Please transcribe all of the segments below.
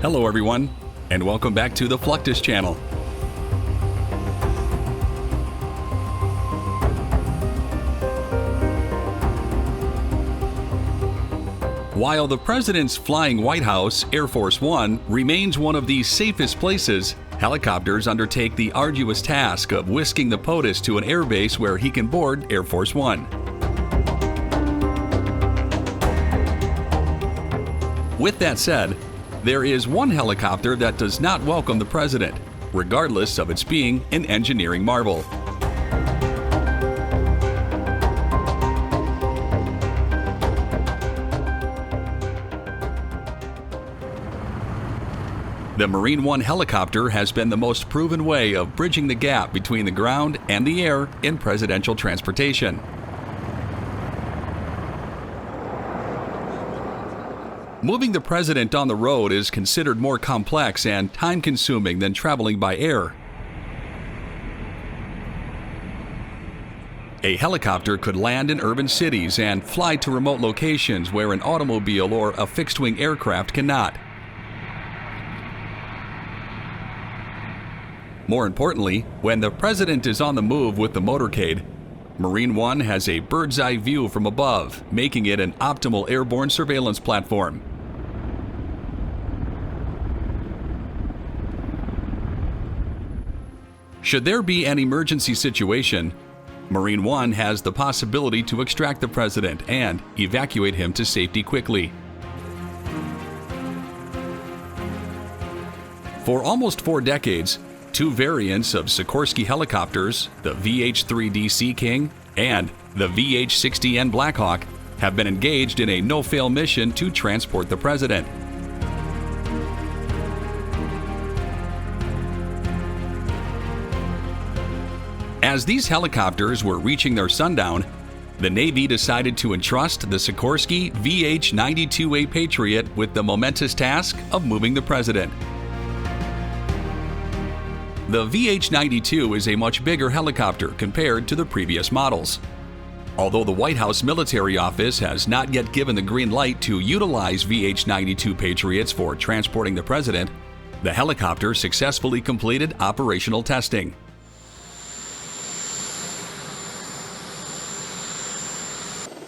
Hello everyone, and welcome back to the Fluctus Channel. While the President's flying White House, Air Force One, remains one of the safest places, helicopters undertake the arduous task of whisking the POTUS to an airbase where he can board Air Force One. With that said, there is one helicopter that does not welcome the President, regardless of its being an engineering marvel. The Marine One helicopter has been the most proven way of bridging the gap between the ground and the air in presidential transportation. Moving the President on the road is considered more complex and time-consuming than traveling by air. A helicopter could land in urban cities and fly to remote locations where an automobile or a fixed-wing aircraft cannot. More importantly, when the President is on the move with the motorcade, Marine One has a bird's-eye view from above, making it an optimal airborne surveillance platform. Should there be an emergency situation, Marine One has the possibility to extract the President and evacuate him to safety quickly. For almost 4 decades, 2 variants of Sikorsky helicopters, the VH-3D Sea King and the VH-60N Blackhawk, have been engaged in a no-fail mission to transport the President. As these helicopters were reaching their sundown, the Navy decided to entrust the Sikorsky VH-92A Patriot with the momentous task of moving the President. The VH-92 is a much bigger helicopter compared to the previous models. Although the White House Military Office has not yet given the green light to utilize VH-92 Patriots for transporting the President, the helicopter successfully completed operational testing.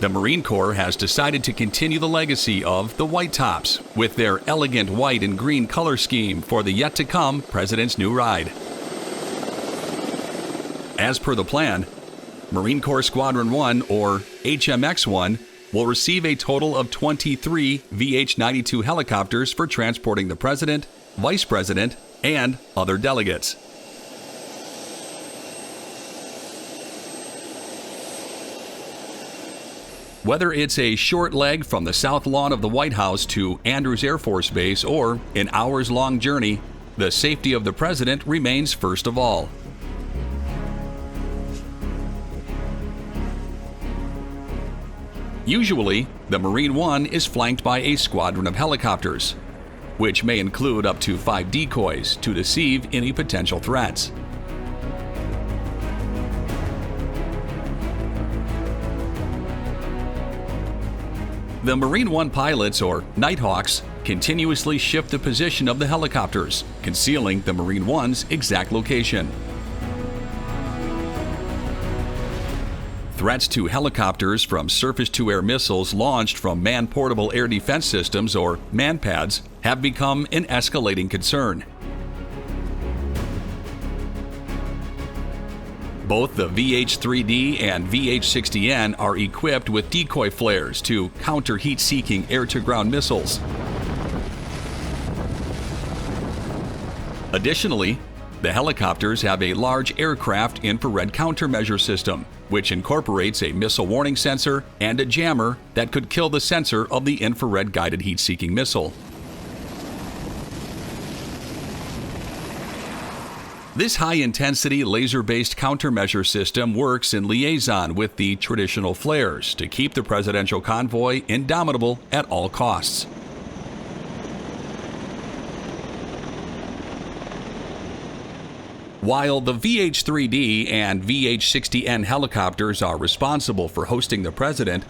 The Marine Corps has decided to continue the legacy of the White Tops with their elegant white and green color scheme for the yet-to-come President's new ride. As per the plan, Marine Corps Squadron 1, or HMX-1, will receive a total of 23 VH-92 helicopters for transporting the President, Vice President, and other delegates. Whether it's a short leg from the south lawn of the White House to Andrews Air Force Base or an hours-long journey, the safety of the President remains first of all. Usually, the Marine One is flanked by a squadron of helicopters, which may include up to 5 decoys to deceive any potential threats. The Marine One pilots, or Nighthawks, continuously shift the position of the helicopters, concealing the Marine One's exact location. Threats to helicopters from surface-to-air missiles launched from Man-Portable Air Defense Systems, or MANPADS, have become an escalating concern. Both the VH-3D and VH-60N are equipped with decoy flares to counter heat-seeking air-to-ground missiles. Additionally, the helicopters have a large aircraft infrared countermeasure system, which incorporates a missile warning sensor and a jammer that could kill the sensor of the infrared-guided heat-seeking missile. This high-intensity laser-based countermeasure system works in liaison with the traditional flares to keep the presidential convoy indomitable at all costs. While the VH-3D and VH-60N helicopters are responsible for hosting the President,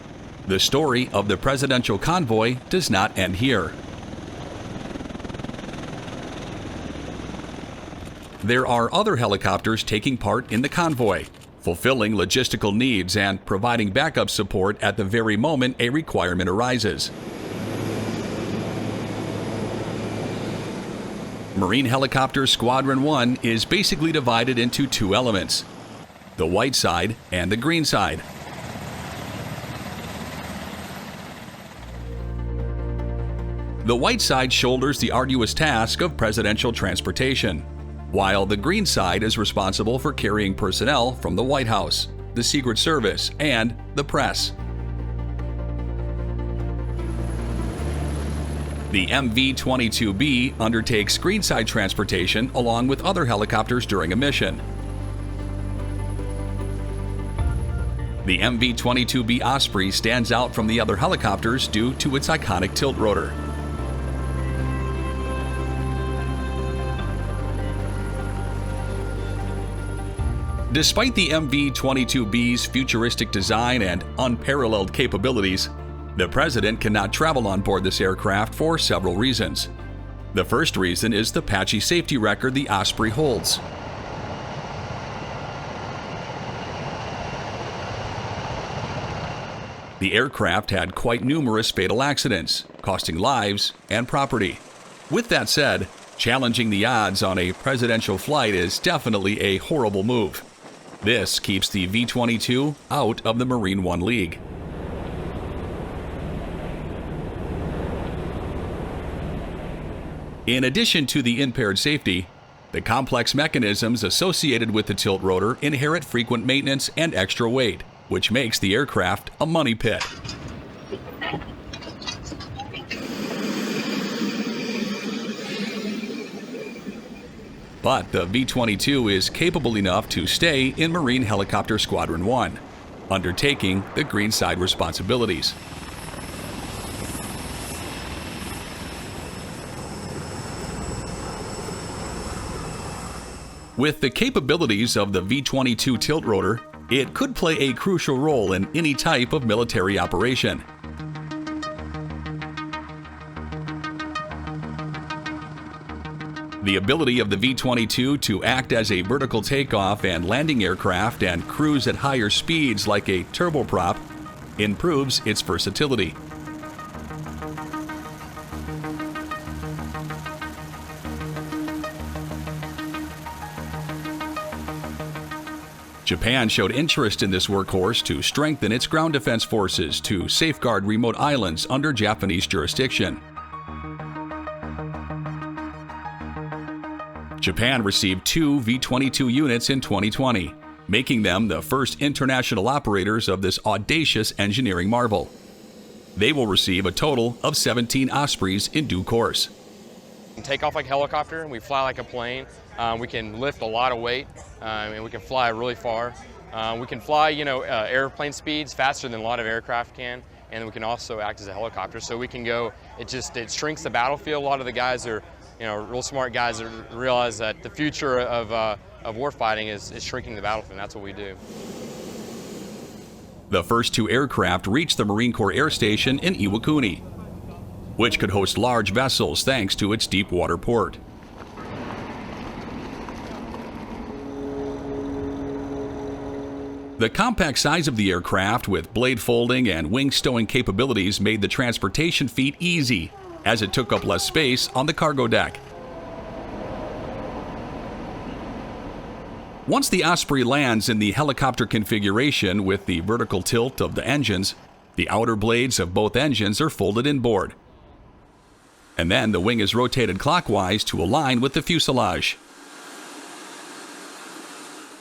the story of the presidential convoy does not end here. There are other helicopters taking part in the convoy, fulfilling logistical needs and providing backup support at the very moment a requirement arises. Marine Helicopter Squadron 1 is basically divided into two elements: the white side and the green side. The white side shoulders the arduous task of presidential transportation, while the green side is responsible for carrying personnel from the White House, the Secret Service, and the press. The MV-22B undertakes greenside transportation along with other helicopters during a mission. The MV-22B Osprey stands out from the other helicopters due to its iconic tilt-rotor. Despite the MV-22B's futuristic design and unparalleled capabilities, the President cannot travel on board this aircraft for several reasons. The first reason is the patchy safety record the Osprey holds. The aircraft had quite numerous fatal accidents, costing lives and property. With that said, challenging the odds on a presidential flight is definitely a horrible move. This keeps the V-22 out of the Marine One League. In addition to the impaired safety, the complex mechanisms associated with the tilt-rotor inherit frequent maintenance and extra weight, which makes the aircraft a money pit. But the V-22 is capable enough to stay in Marine Helicopter Squadron 1, undertaking the greenside responsibilities. With the capabilities of the V-22 tilt-rotor, it could play a crucial role in any type of military operation. The ability of the V-22 to act as a vertical takeoff and landing aircraft and cruise at higher speeds like a turboprop improves its versatility. Japan showed interest in this workhorse to strengthen its ground defense forces to safeguard remote islands under Japanese jurisdiction. Japan received 2 V-22 units in 2020, making them the first international operators of this audacious engineering marvel. They will receive a total of 17 Ospreys in due course. We can take off like a helicopter, we fly like a plane, we can lift a lot of weight, and we can fly really far. We can fly, airplane speeds faster than a lot of aircraft can, and we can also act as a helicopter. So we can go, it shrinks the battlefield. A lot of the guys are, real smart guys that realize that the future of warfighting is shrinking the battlefield, and that's what we do. The first 2 aircraft reached the Marine Corps Air Station in Iwakuni, which could host large vessels thanks to its deep water port. The compact size of the aircraft with blade folding and wing stowing capabilities made the transportation feat easy, as it took up less space on the cargo deck. Once the Osprey lands in the helicopter configuration with the vertical tilt of the engines, the outer blades of both engines are folded inboard. And then the wing is rotated clockwise to align with the fuselage.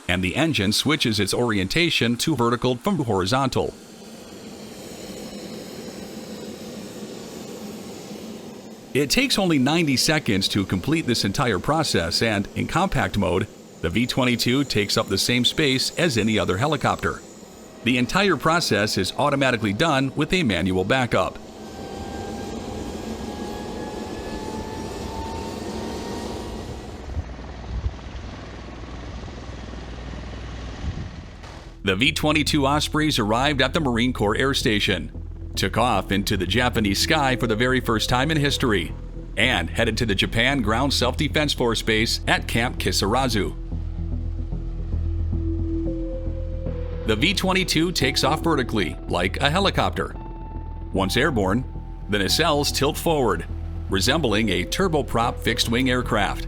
And the engine switches its orientation to vertical from horizontal. It takes only 90 seconds to complete this entire process, and in compact mode, the V-22 takes up the same space as any other helicopter. The entire process is automatically done with a manual backup. The V-22 Ospreys arrived at the Marine Corps Air Station, took off into the Japanese sky for the very first time in history, and headed to the Japan Ground Self-Defense Force Base at Camp Kisarazu. The V-22 takes off vertically, like a helicopter. Once airborne, the nacelles tilt forward, resembling a turboprop fixed-wing aircraft.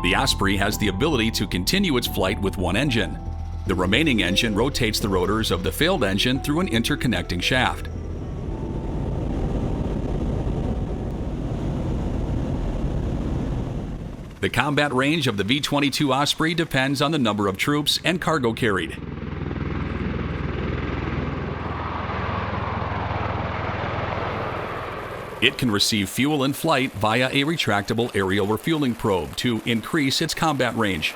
The Osprey has the ability to continue its flight with one engine. The remaining engine rotates the rotors of the failed engine through an interconnecting shaft. The combat range of the V-22 Osprey depends on the number of troops and cargo carried. It can receive fuel in flight via a retractable aerial refueling probe to increase its combat range.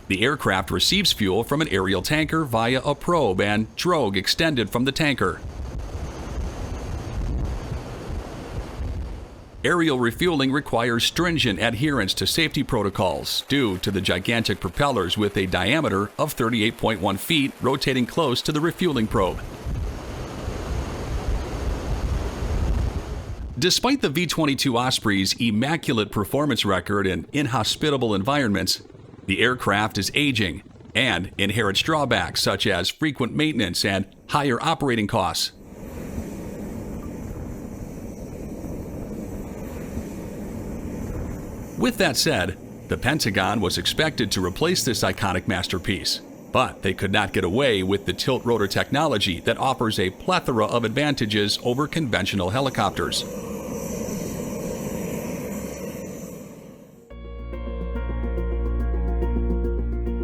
The aircraft receives fuel from an aerial tanker via a probe and drogue extended from the tanker. Aerial refueling requires stringent adherence to safety protocols due to the gigantic propellers with a diameter of 38.1 feet rotating close to the refueling probe. Despite the V-22 Osprey's immaculate performance record in inhospitable environments, the aircraft is aging and inherits drawbacks such as frequent maintenance and higher operating costs. With that said, the Pentagon was expected to replace this iconic masterpiece, but they could not get away with the tilt-rotor technology that offers a plethora of advantages over conventional helicopters.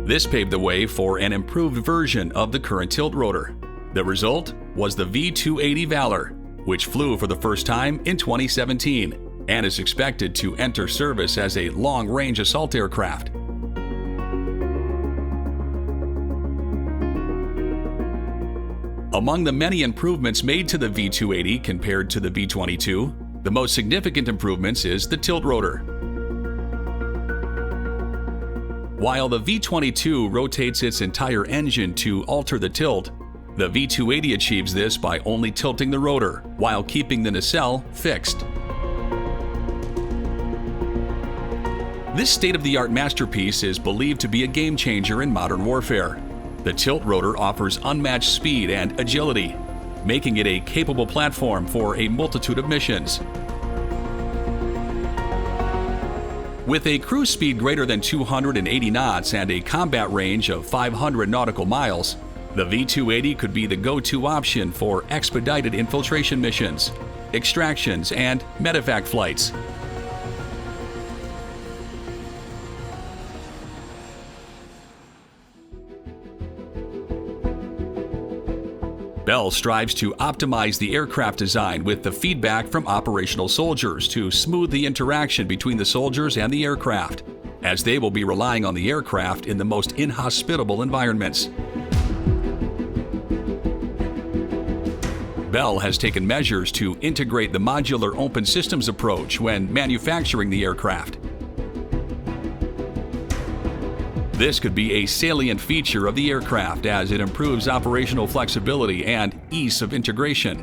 This paved the way for an improved version of the current tilt-rotor. The result was the V-280 Valor, which flew for the first time in 2017. And is expected to enter service as a long-range assault aircraft. Among the many improvements made to the V-280 compared to the V-22, the most significant improvements is the tilt-rotor. While the V-22 rotates its entire engine to alter the tilt, the V-280 achieves this by only tilting the rotor while keeping the nacelle fixed. This state-of-the-art masterpiece is believed to be a game-changer in modern warfare. The tilt-rotor offers unmatched speed and agility, making it a capable platform for a multitude of missions. With a cruise speed greater than 280 knots and a combat range of 500 nautical miles, the V-280 could be the go-to option for expedited infiltration missions, extractions, and medevac flights. Bell strives to optimize the aircraft design with the feedback from operational soldiers to smooth the interaction between the soldiers and the aircraft, as they will be relying on the aircraft in the most inhospitable environments. Bell has taken measures to integrate the modular open systems approach when manufacturing the aircraft. This could be a salient feature of the aircraft as it improves operational flexibility and ease of integration.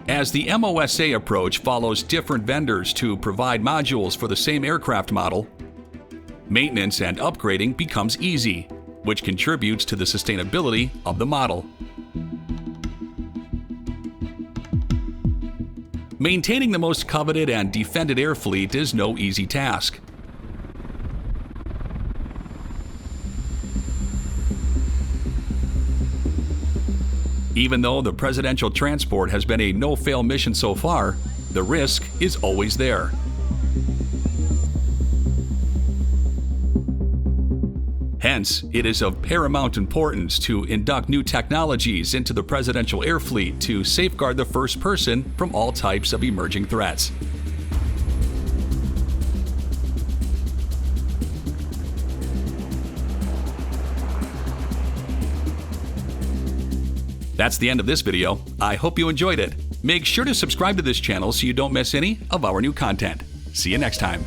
As the MOSA approach follows different vendors to provide modules for the same aircraft model, maintenance and upgrading becomes easy, which contributes to the sustainability of the model. Maintaining the most coveted and defended air fleet is no easy task. Even though the presidential transport has been a no-fail mission so far, the risk is always there. Hence, it is of paramount importance to induct new technologies into the presidential air fleet to safeguard the first person from all types of emerging threats. That's the end of this video. I hope you enjoyed it. Make sure to subscribe to this channel so you don't miss any of our new content. See you next time.